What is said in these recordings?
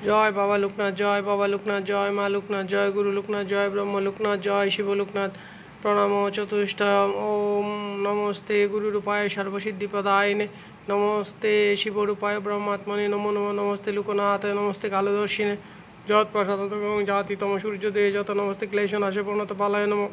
জয় বাবা লোকনাথ, জয় বাবা লোকনাথ, জয় মা লোকনাথ, জয় গুরু লোকনাথ, জয় ব্রহ্ম লোকনাথ, জয় শিব লোকনাথ। প্রণাম চতুষ্টয়ম। ওম নমস্তে গুরুরূপায় সর্বসিদ্ধিপ্রদায়িনে, নমস্তে শিবরূপায় ব্রহ্মাত্মনে, নমো নমো। নমস্তে লোকনাথ, নমস্তে কালদর্শিনে, যৎ প্রসাদত জাতি তম সূর্যোদয়ে, যত নমস্তে ক্লেশনাশে প্রণত পালায় নমঃ।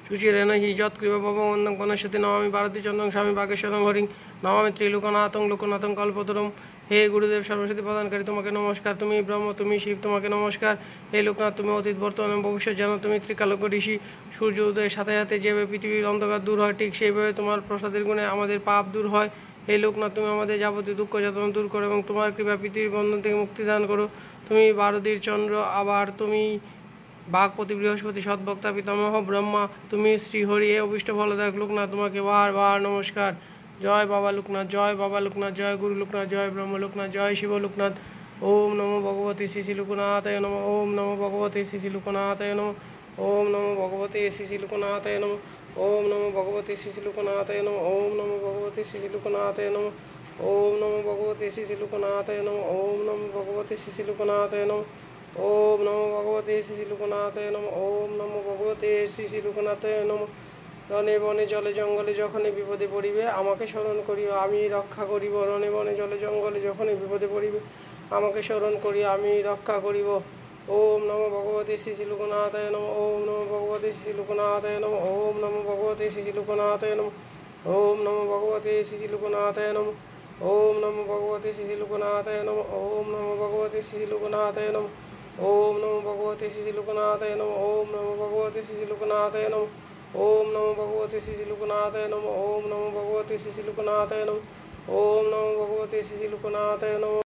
সুচিরেণ হি যৎকৃপা ভববন্দং গণেশতি, নমামি ভারতীচন্দ্রং স্বামী বাগেশ্বরং হরিং, নমামি ত্রিলোকনাথং লোকনাথং কল্পতরুম। হে গুরুদেব সর্বশক্তি প্রদানকারী, তোমাকে নমস্কার। তুমি ব্রহ্ম, তুমি শিব, তোমাকে নমস্কার। হে লোকনাথ, তুমি অতীত বর্তমান এবং ভবিষ্যৎ জানো। তুমি ত্রিকালজ্ঞ ঋষি। সূর্য উদয়ের সাথে সাথে যেভাবে পৃথিবীর অন্ধকার দূর হয়, ঠিক সেইভাবে তোমার প্রসাদের গুণে আমাদের পাপ দূর হয়। হে লোকনাথ, তুমি আমাদের যাবতীয় দুঃখ যাতনা দূর করো এবং তোমার কৃপা পৃথিবীর বন্ধন থেকে মুক্তি দান করো। তুমি বারদির চন্দ্র, আবার তুমি বাঘপতি বৃহস্পতি, সদ্ভক্তা পিতামহ ব্রহ্মা, তুমি শ্রীহরি, হে অভিষ্ট ফলদায়ক লোকনাথ, তোমাকে বার নমস্কার। জয় বাবা লোকনাথ, জয় বাবা লোকনাথ, জয় গুরু লোকনাথ, জয় ব্রহ্ম লোকনাথ, জয় শিব লোকনাথ। ওম নমো ভগবতে শ্রী শ্রী লোকনাথায় নমঃ। ওম নমো ভগবতে শ্রী শ্রী লোকনাথায় নমঃ। ওম নমো ভগবতে শ্রী শ্রী লোকনাথায় নমঃ। ওম নমো ভগবতে শ্রী শ্রী লোকনাথায় নমঃ। ওম নমো ভগবতে শ্রী শ্রী লোকনাথায় নমঃ। ওম নমো ভগবতে শ্রী শ্রী লোকনাথায় নমঃ। ওম নমো ভগবতে শ্রী শ্রী লোকনাথায় নমঃ। ওম নমো ভগবতে শ্রী শ্রী লোকনাথায় নমঃ। ওম নমো ভগবতে শ্রী শ্রী লোকনাথায় নমঃ। রণে বনে জলে জঙ্গলে যখনই বিপদে পড়িবে, আমাকে স্মরণ করিও, আমি রক্ষা করিব। রণে বনে জলে জঙ্গলে যখনই বিপদে পড়িবে, আমাকে স্মরণ করিও, আমি রক্ষা করিব। ওম নমো ভগবতে শ্রী শ্রী লোকনাথায় নমঃ। ওম নমো ভগবতে শ্রী শ্রী লোকনাথায় নমঃ। ওম নমো ভগবতে শ্রী শ্রী লোকনাথায় নমঃ। ওম নমো ভগবতে শ্রী শ্রী লোকনাথায় নমঃ। ওম নমো ভগবতে শ্রী শ্রী লোকনাথায় নমঃ। ওম নমো ভগবতে শ্রী শ্রী লোকনাথায় নমঃ। ওম নমো ভগবতে শ্রী শ্রী লোকনাথায় নমঃ। ওম নমো ভগবতে শ্রী শ্রী লোকনাথায় নমঃ। ওম নমো ভগবতে শ্রী শ্রী লোকনাথায় নমঃ। ওম নমো ভগবতে শ্রী শ্রী লোকনাথায় নমঃ। ওম নমো ভগবতে শ্রী শ্রী লোকনাথায় নমঃ।